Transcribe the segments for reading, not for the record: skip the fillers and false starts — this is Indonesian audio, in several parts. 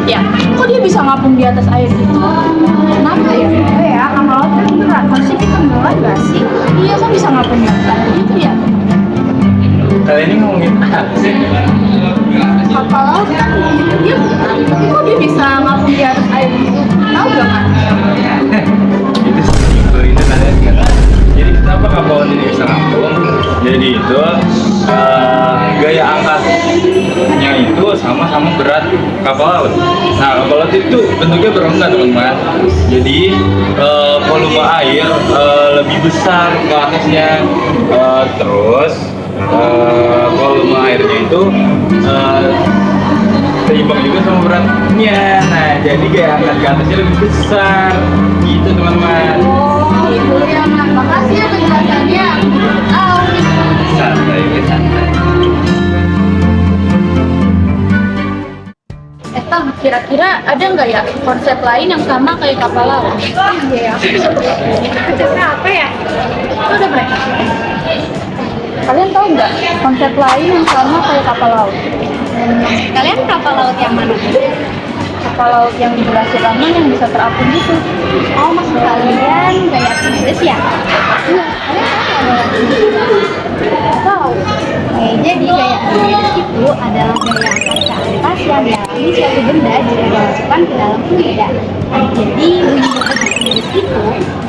ya. Kok dia bisa ngapung di atas air gitu? Kenapa ya? Ya, kapal laut kan berat. Harusnya kita tenggelam nggak sih? Iya, kok bisa ngapung di atas air gitu ya? Kalian ini ngomongin apa sih? Kapal laut kan dia bukan. Tapi kok dia bisa ngapung di atas air gitu? Tahu gak kan? Itu sih ini kalian kan. Jadi kenapa kapal laut ini bisa ngapung? Jadi itu gaya angkatnya itu sama-sama berat kapal laut. Nah, kapal laut itu bentuknya berongga teman-teman. Jadi volume air lebih besar ke atasnya. Terus volume airnya itu seimbang juga sama beratnya. Nah, jadi gaya angkat ke atasnya lebih besar gitu teman-teman. Oh, gitu ya, Mak. Makasih ya penjelasannya. Santai, santai. Tang, kira-kira ada nggak ya konsep lain yang sama kayak kapal laut? Iya, konsepnya apa ya? Itu udah mereka. Kalian tahu nggak konsep lain yang sama kayak kapal laut? Kalian kapal laut yang mana? Kapal laut yang durasi lama yang bisa terapung gitu. Oh, maksud kalian kayak Archimedes ya? Iya, kalian tahu? Jadi gaya Archimedes itu adalah gaya angkat ke atas yang dialami suatu benda jika dimasukkan ke dalam fluida. Jadi bunyi Archimedes itu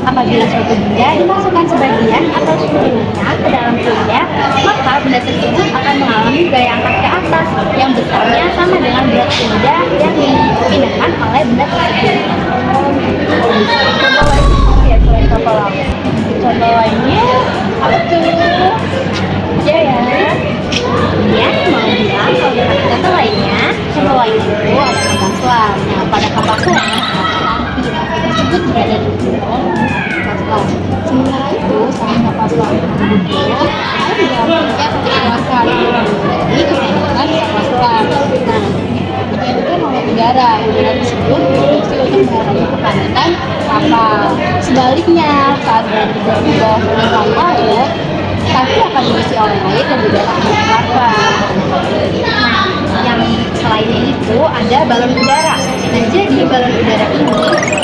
apabila suatu benda dimasukkan sebagian atau seluruhnya ke dalam fluida, maka benda tersebut akan mengalami gaya angkat ke atas yang besarnya sama dengan berat fluida yang dipindahkan oleh benda tersebut. Contoh lainnya ya selain kapal laut. Contoh lainnya apa tuh? Ya, dia mau bilang kalau dengan contoh lainnya itu ada kapal selam. Nah, pada kapal selam lampu tersebut berada di dalam kapal selam. Sementara itu saat kapal selam tersebut ada di dalam mengeluarkan jadi kebanyakan kapal selam. Nah, itu oleh udara tersebut berfungsi untuk mengurangi kepadatan kapal. Sebaliknya saat berada di bawah permukaan laut, tapi akan diisi oleh air dan udara dikeluarkan. Nah, yang selainnya itu ada balon udara. Nah, jadi balon udara ini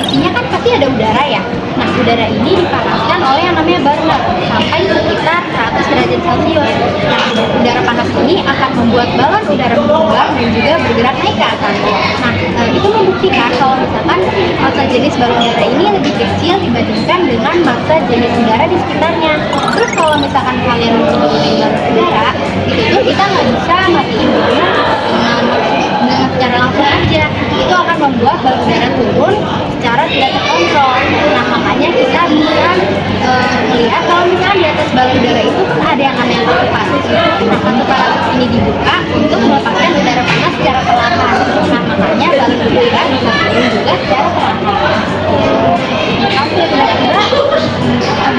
isinya kan pasti ada udara ya. Nah, udara ini dipanaskan oleh yang namanya burner sampai sekitar 100 derajat Celcius. Nah, udara panas ini akan membuat balon udara berkembang dan juga bergerak naik ke atas. Nah, itu membuktikan kalau misalkan massa jenis balon udara ini lebih kecil dibandingkan dengan massa jenis udara di sekitarnya. Terus kalau misalkan kalian menggunakan balon udara, itu tuh kita nggak bisa matiin balon dengan secara langsung aja. Itu akan membuat balon udara turun secara tidak terkontrol. Nah, makanya kita bisa melihat kalau misalnya di atas balon udara itu ada yang namanya kartu parasut. Nah, kartu parasut ini dibuka untuk melepaskan udara panas secara perlahan. Nah, makanya balon udara bisa turun juga secara perlahan. Oke, kira-kira ada pemudaan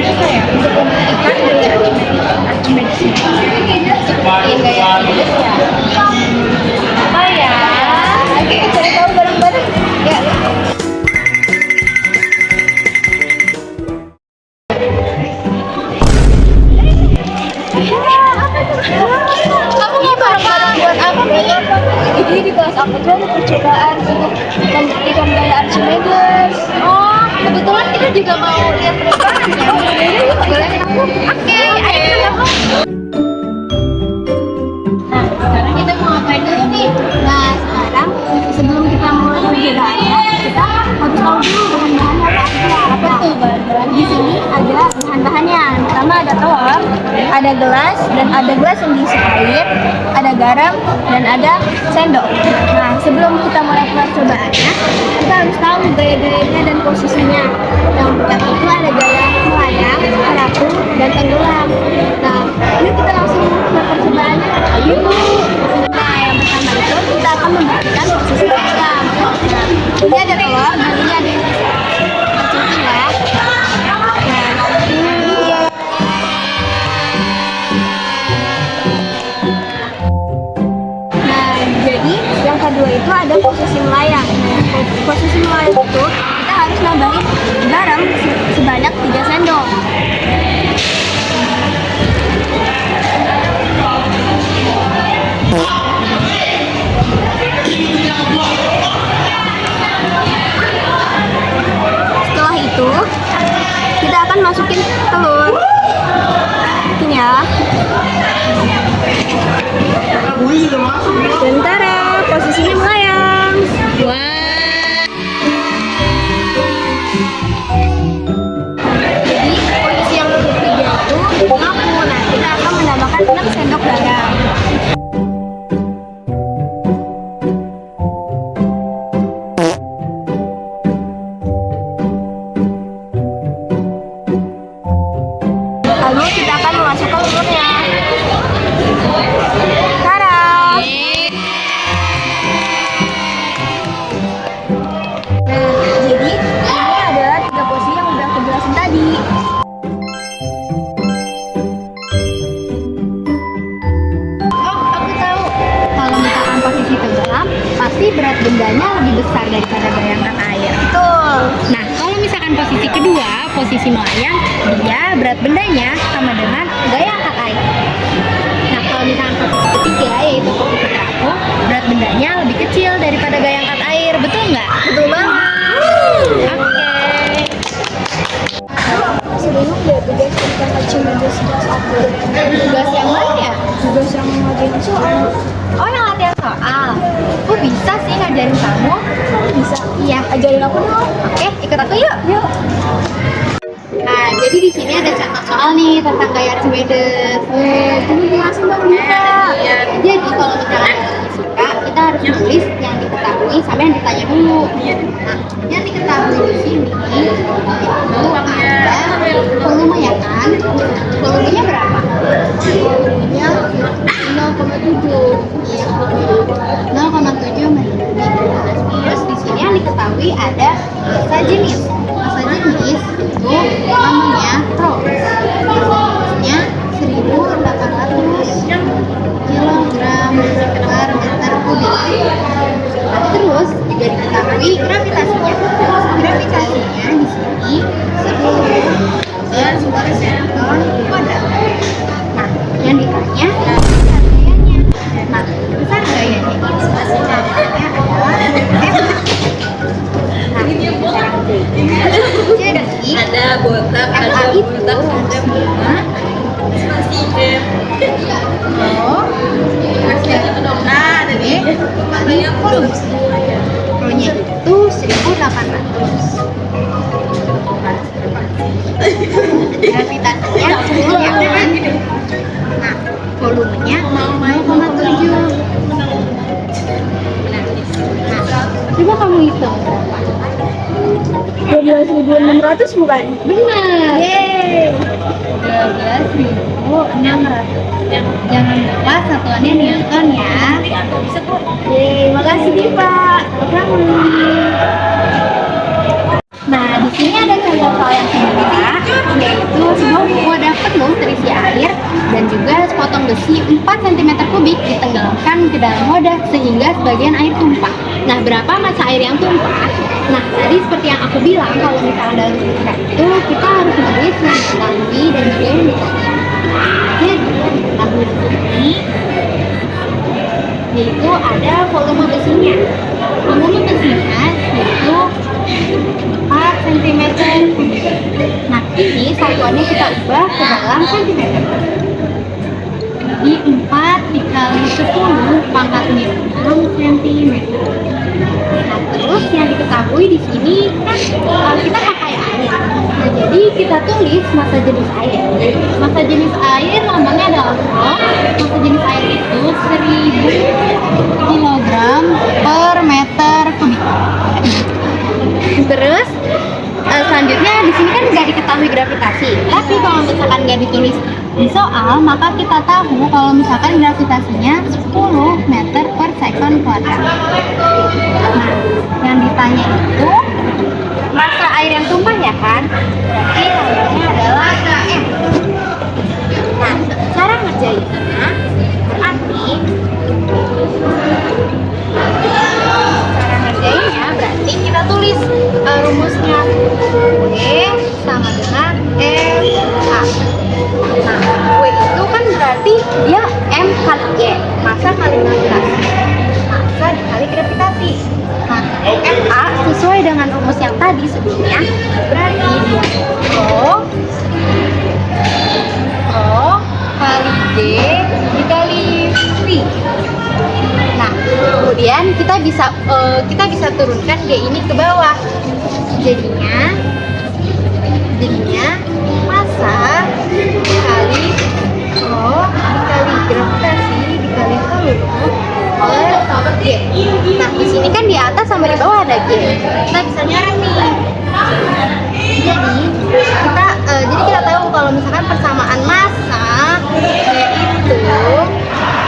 apa ya untuk membuktikan gaya Archimedes ini? Gaya Archimedes ya? Apa ya? Oke, cari tahu bareng-bareng. Ya. Kamu mau bareng-bareng buat apa nih? Jadi di kelas aku tuh ada percobaan untuk membuktikan gaya Archimedes. Oh, kebetulan kita juga mau lihat percobaannya. Boleh aku? Oke, ayo aku. Nah, sekarang kita mau ngapain dulu nih? Nah, sekarang sebelum kita mulai percobaannya, kita harus tahu dulu bahan-bahannya apa aja. Apa tuh bahan-bahan? Di sini ada bahan-bahannya. Pertama ada telur, ada gelas, dan ada gelas yang diisi air, ada garam, dan ada sendok. Nah, sebelum kita mulai percobaannya, kita harus tahu gaya-gayanya dan posisinya. Yang pertama itu ada gaya melayang, terapung, dan tenggelam. Nah, yuk kita langsung ke percobaannya. Ayo. Nah, yang pertama itu kita akan membuktikan posisi melayang. Nah, ini ada telur, dan ini ada yang kecil ya. Jadi yang kedua itu ada posisi melayang. Posisi melayang itu kita harus nambahin garam sebanyak 3 sendok. Dan tara, posisinya melayang. Wah. Jadi posisi yang ketiga itu ngapu. Nah, kita akan menambahkan 6 sendok garam. Lalu kita akan memasukkan telurnya. Tara. Nah, jadi ini adalah 3 posisi yang udah aku jelasin tadi. Oh, aku tahu. Kalau misalkan posisi tenggelam, pasti berat bendanya lebih besar daripada gaya angkat air. Betul. Nah, kalau misalkan posisi kedua, posisi melayang, dia berat bendanya sama dengan gaya angkat air. Nah, kalau misalkan posisi ketiga, yaitu posisi terapung, berat bendanya lebih kecil daripada gaya angkat air. Betul nggak? Betul banget. Oke. Sebelum dia tugas tentang kacung tugas apa? Tugas yang mana ya? Tugas yang ngajarin soal. Oh, yang latihan soal. Kok bisa sih ngajarin kamu? Bisa. Iya. Ajarin aku dong. Oke, ikut aku yuk. Yuk. Nah, jadi di sini ada contoh soal nih tentang gaya Archimedes. Kamu jelasin dong Dika. Iya. Jadi kalau misalnya suka, kita harus tulis yang diketahui sama yang ditanya dulu. Nah, yang diketahui di sini itu ada volume ya kan? Volumenya berapa? Volumenya 0,7. Iya, 0,7 menit. Terus di sini yang diketahui ada massa jenis. Massa jenis itu namanya pro. Massanya 1.800 kilogram per meter kubik. Terus juga diketahui gravitasinya. Gravitasinya di sini 10 ton kuadrat. Nah, yang ditanya gayanya. Nah, besar gayanya ini spesifikasinya adalah jadi ada botak, FA ada itu botak, ada botak, spasi M. Oh, Nah, ada nih. kali volume. Volume itu 1.800. Gravitasinya 10 ya kan? Nah, volumenya 0,7. Nah, coba kamu hitung berapa? 12.600 bukan? Benar. Yeay. 12.600. Jangan lupa satuannya Newton ya. Yeay, makasih Diva. Nah, di sini ada contoh soal yang kedua, yaitu sebuah wadah penuh terisi air dan juga sepotong besi 4 cm kubik ditenggelamkan ke dalam wadah sehingga sebagian air tumpah. Nah, berapa massa air yang tumpah? Nah, tadi seperti yang aku bilang, kalau misalnya dalam fisika itu kita harus menulis yang diketahui dan juga yang ditanya. Jadi, yang diketahui di sini yaitu ada volume besinya. Volume besinya yaitu 4 cm kubik. Nah, ini satuannya kita ubah ke dalam cm. Jadi 4 dikali 10 pangkatnya 6 cm. Nah, terus yang diketahui di sini kan kalau kita pakai air. Nah, jadi kita tulis massa jenis air. Massa jenis air lambangnya adalah Rho. Massa jenis air itu 1.000 kg per meter kubik. Terus selanjutnya di sini kan nggak diketahui gravitasi. Tapi kalau misalkan nggak ditulis di soal, maka kita tahu kalau misalkan gravitasinya 10 meter per second kuadrat. Nah, yang ditanya itu massa air yang tumpah ya kan? Berarti namanya adalah M. Nah, cara ngerjainnya berarti cara ngerjainnya berarti kita tulis rumusnya W sama dengan FA. Nah, W itu kan berarti dia M kali G, massa kali gravitasi. Massa dikali gravitasi. Nah, FA sesuai dengan rumus yang tadi sebelumnya berarti dia Rho kali G dikali V. kemudian kita bisa turunkan G ini ke bawah. Jadinya massa dikali rho dikali gravitasi dikali volume oleh G. Nah, di sini kan di atas sama di bawah ada G. Kita bisa nyari nih. Jadi kita tahu kalau misalkan persamaan massa yaitu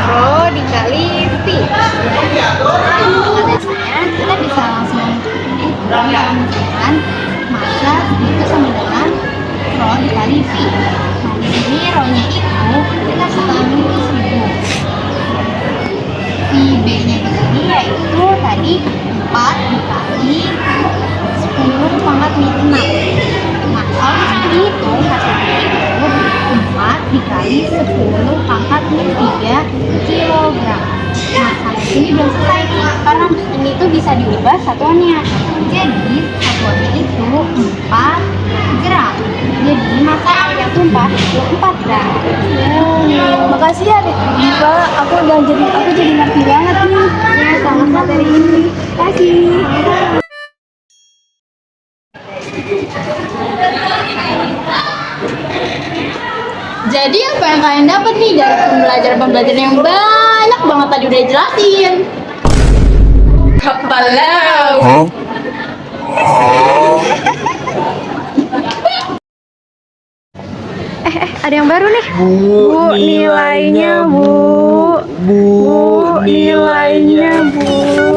rho dikali V. Adanya kita bisa langsung menunjukkan massa itu sama dengan rho dikali V. Nah, di sini rho-nya itu kita ketahui itu 1000. VB-nya di sini yaitu tadi 4 dikali 10 pangkat min 6. Nah, kalau misalnya dihitung hasilnya itu 4 dikali 10 pangkat min 3 kilogram. Nah, sampai sini belum selesai nih, karena ini tuh bisa diubah satuannya. Jadi satuannya itu 4 gram. Jadi massa airnya tuh 44 gram. Makasih ya Diva, aku jadi ngerti banget nih sama materi ini. Makasih. Jadi apa yang kalian dapat nih dari pembelajaran yang banyak banget tadi udah jelasin? Kapal laut. Ada yang baru nih. Bu, nilainya Bu. Bu, nilainya Bu.